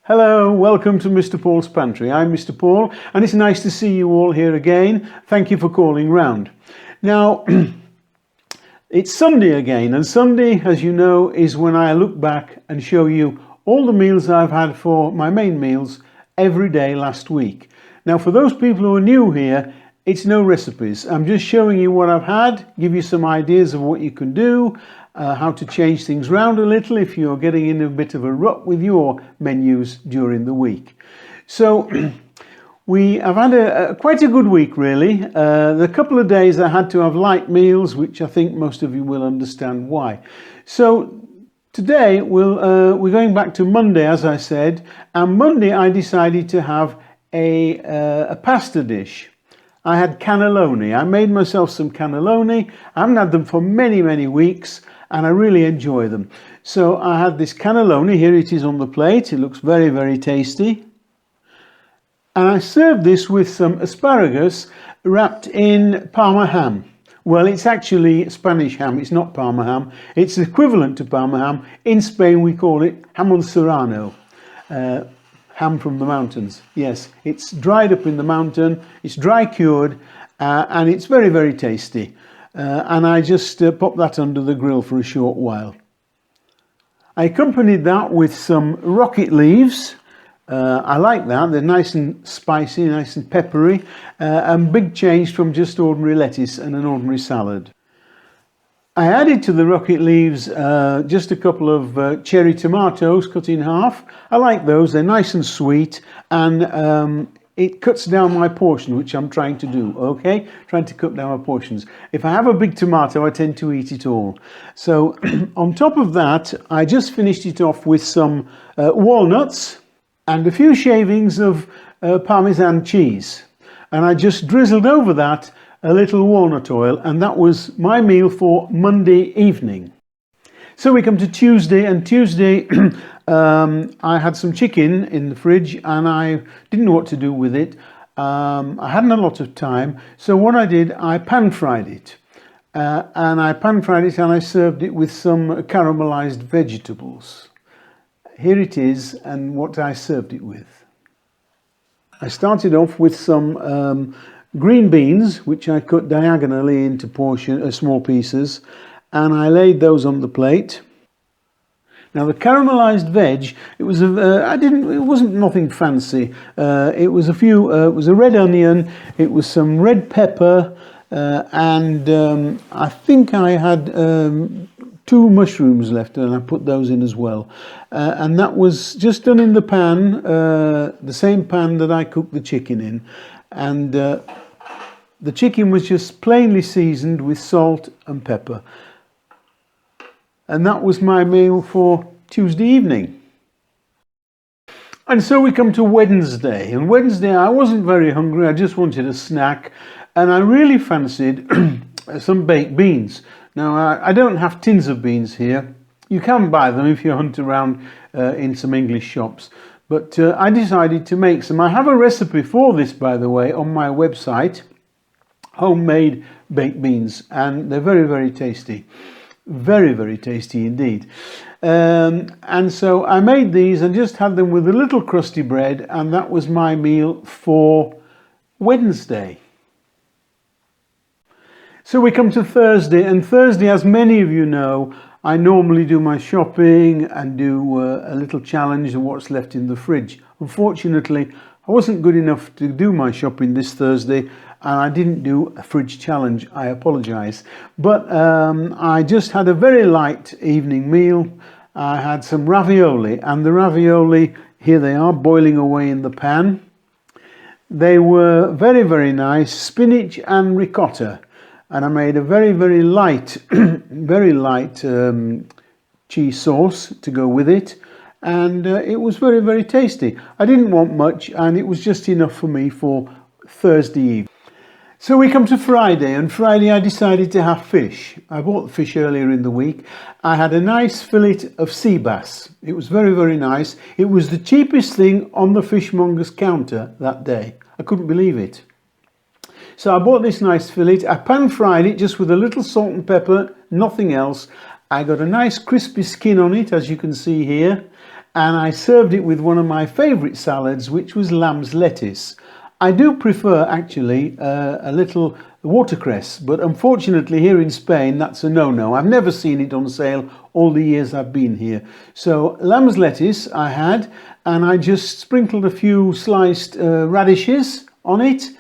Hello, welcome to Mr. Paul's Pantry. I'm Mr. Paul and it's nice to see you all here again. Thank you for calling round. Now, it's Sunday again, and Sunday, as you know, is when I look back and show you all the meals I've had for my main meals every day last week. Now, for those people who are new here, it's no recipes. I'm just showing you what I've had, give you some ideas of what you can do, how to change things around a little if you're getting in a bit of a rut with your menus during the week. So we have had quite a good week, really. The couple of days I had to have light meals, which I think most of you will understand why. So today we're going back to Monday, as I said, and Monday I decided to have a pasta dish. I had cannelloni. I made myself some cannelloni. I haven't had them for many weeks and I really enjoy them. So I had this cannelloni, here it is on the plate. It looks very tasty. And I served this with some asparagus wrapped in Parma ham. Well, it's actually Spanish ham, it's not Parma ham. It's equivalent to Parma ham. In Spain we call it jamón serrano. Ham from the mountains. Yes, it's dried up in the mountain, it's dry cured, and it's very tasty. And I just pop that under the grill for a short while. I accompanied that with some rocket leaves. I like that, they're nice and spicy, nice and peppery, and big change from just ordinary lettuce and an ordinary salad. I added to the rocket leaves just a couple of cherry tomatoes cut in half. I like those, they're nice and sweet, and it cuts down my portion, which I'm trying to do, okay? Trying to cut down my portions. If I have a big tomato, I tend to eat it all. So on top of that, I just finished it off with some walnuts and a few shavings of Parmesan cheese. And I just drizzled over that a little walnut oil, and that was my meal for Monday evening. So we come to Tuesday, and Tuesday I had some chicken in the fridge and I didn't know what to do with it. I hadn't a lot of time, so what I did, I pan fried it. And I served it with some caramelized vegetables. Here it is, and what I served it with. I started off with some green beans, which I cut diagonally into small pieces, and I laid those on the plate. Now the caramelized veg, it wasn't nothing fancy. It was a red onion, it was some red pepper, and I think I had 2 mushrooms left, and I put those in as well. And that was just done in the pan, the same pan that I cooked the chicken in. And the chicken was just plainly seasoned with salt and pepper. And that was my meal for Tuesday evening. And so we come to Wednesday. And Wednesday I wasn't very hungry, I just wanted a snack. And I really fancied some baked beans. Now I don't have tins of beans here. You can buy them if you hunt around in some English shops. But I decided to make some. I have a recipe for this, by the way, on my website. Homemade baked beans, and they're very tasty. Very tasty indeed. And so I made these and just had them with a little crusty bread, and that was my meal for Wednesday. So we come to Thursday, and Thursday, as many of you know, I normally do my shopping and do a little challenge of what's left in the fridge. Unfortunately, I wasn't good enough to do my shopping this Thursday, and I didn't do a fridge challenge. I apologise. But I just had a very light evening meal. I had some ravioli, and the ravioli, here they are, boiling away in the pan. They were very nice, spinach and ricotta. And I made a very light, cheese sauce to go with it. And it was very tasty. I didn't want much, and it was just enough for me for Thursday evening. So we come to Friday, and Friday I decided to have fish. I bought the fish earlier in the week. I had a nice fillet of sea bass. It was very nice. It was the cheapest thing on the fishmonger's counter that day. I couldn't believe it. So I bought this nice fillet. I pan fried it just with a little salt and pepper, nothing else. I got a nice crispy skin on it, as you can see here. and I served it with one of my favourite salads, which was lamb's lettuce. I do prefer actually a little watercress, but unfortunately here in Spain that's a no-no. I've never seen it on sale all the years I've been here. So lamb's lettuce I had, and I just sprinkled a few sliced radishes on it,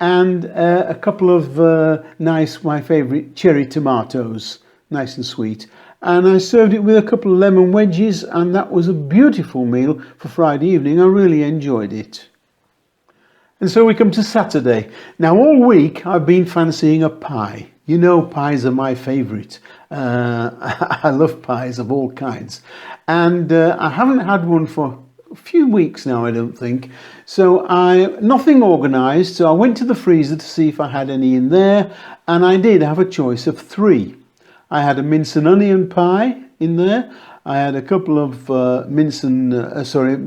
and a couple of my favourite cherry tomatoes, nice and sweet. And I served it with a couple of lemon wedges, and that was a beautiful meal for Friday evening. I really enjoyed it. And so we come to Saturday. Now all week I've been fancying a pie. You know, pies are my favourite. I love pies of all kinds. And I haven't had one for a few weeks now, I don't think. So nothing organised, so I went to the freezer to see if I had any in there, and I did have a choice of 3. I had a mince and onion pie in there. I had a couple of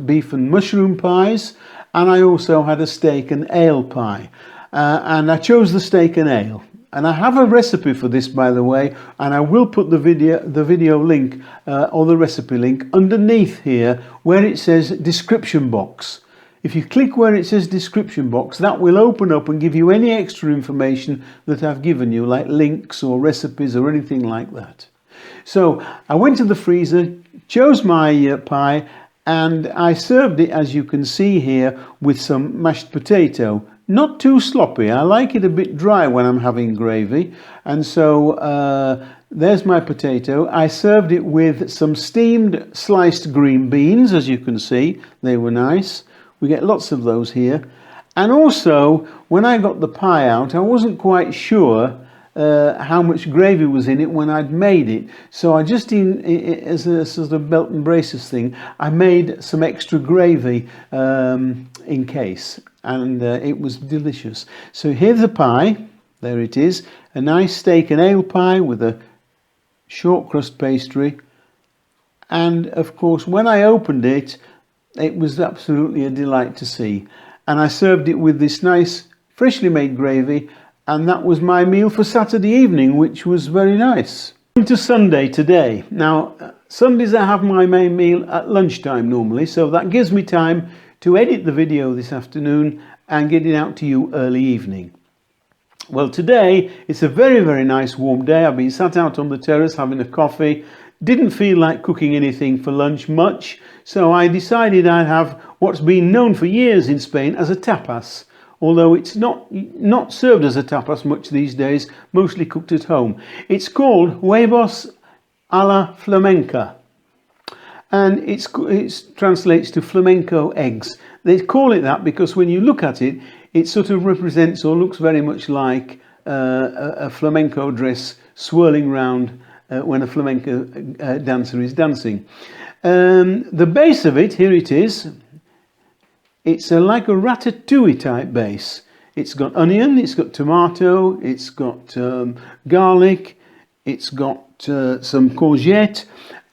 beef and mushroom pies, and I also had a steak and ale pie. And I chose the steak and ale. And I have a recipe for this, by the way, and I will put the video link or the recipe link underneath here where it says description box. If you click where it says description box, that will open up and give you any extra information that I've given you, like links or recipes or anything like that. So I went to the freezer, chose my pie, and I served it, as you can see here, with some mashed potato. Not too sloppy. I like it a bit dry when I'm having gravy. And so there's my potato. I served it with some steamed sliced green beans, as you can see. They were nice. We get lots of those here. And also, when I got the pie out, I wasn't quite sure how much gravy was in it when I'd made it. So I just, as a sort of belt and braces thing, I made some extra gravy in case. And it was delicious. So here's the pie. There it is. A nice steak and ale pie with a short crust pastry. And of course, when I opened it, it was absolutely a delight to see. And I served it with this nice freshly made gravy, and that was my meal for Saturday evening, which was very nice. To Sunday today. Now, Sundays I have my main meal at lunchtime normally, so that gives me time to edit the video this afternoon and get it out to you early evening. Well, today it's a very, very nice warm day. I've been sat out on the terrace having a coffee. Didn't feel like cooking anything for lunch much, so I decided I'd have what's been known for years in Spain as a tapas, although it's not served as a tapas much these days, mostly cooked at home. It's called huevos a la flamenca, and it translates to flamenco eggs. They call it that because when you look at it, it sort of represents or looks very much like a flamenco dress swirling round when a flamenco dancer is dancing. The base of it, here it is. It's like a ratatouille type base. It's got onion, it's got tomato, it's got garlic, it's got some courgette,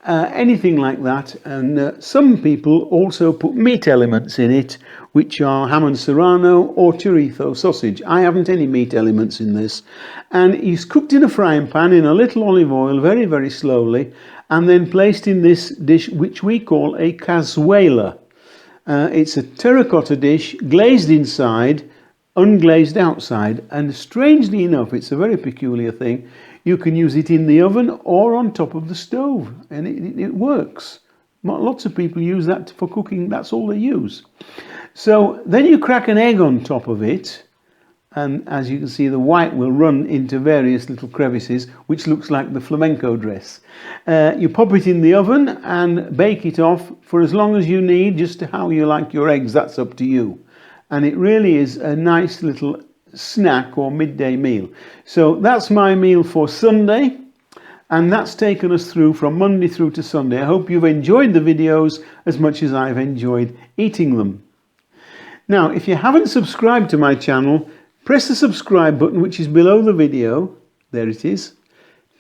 anything like that. And some people also put meat elements in it, which are ham and serrano or chorizo sausage. I haven't any meat elements in this. And it's cooked in a frying pan in a little olive oil very, very slowly, and then placed in this dish which we call a cazuela. It's a terracotta dish, glazed inside, unglazed outside, and strangely enough, it's a very peculiar thing. You can use it in the oven or on top of the stove, and it works. Lots of people use that for cooking, that's all they use. So then you crack an egg on top of it, and as you can see, the white will run into various little crevices, which looks like the flamenco dress. You pop it in the oven and bake it off for as long as you need, just how you like your eggs, that's up to you. And it really is a nice little snack or midday meal. So that's my meal for Sunday, and that's taken us through from Monday through to Sunday. I hope you've enjoyed the videos as much as I've enjoyed eating them. Now, if you haven't subscribed to my channel, press the subscribe button which is below the video. There it is.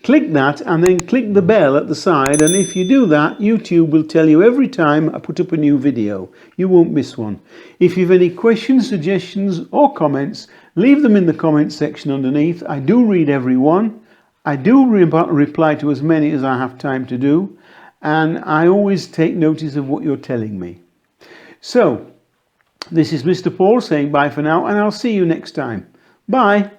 Click that and then click the bell at the side, and if you do that, YouTube will tell you every time I put up a new video. You won't miss one. If you have any questions, suggestions or comments, leave them in the comment section underneath. I do read every one. I do reply to as many as I have time to do. and I always take notice of what you're telling me. So, this is Mr. Paul saying bye for now, and I'll see you next time. Bye.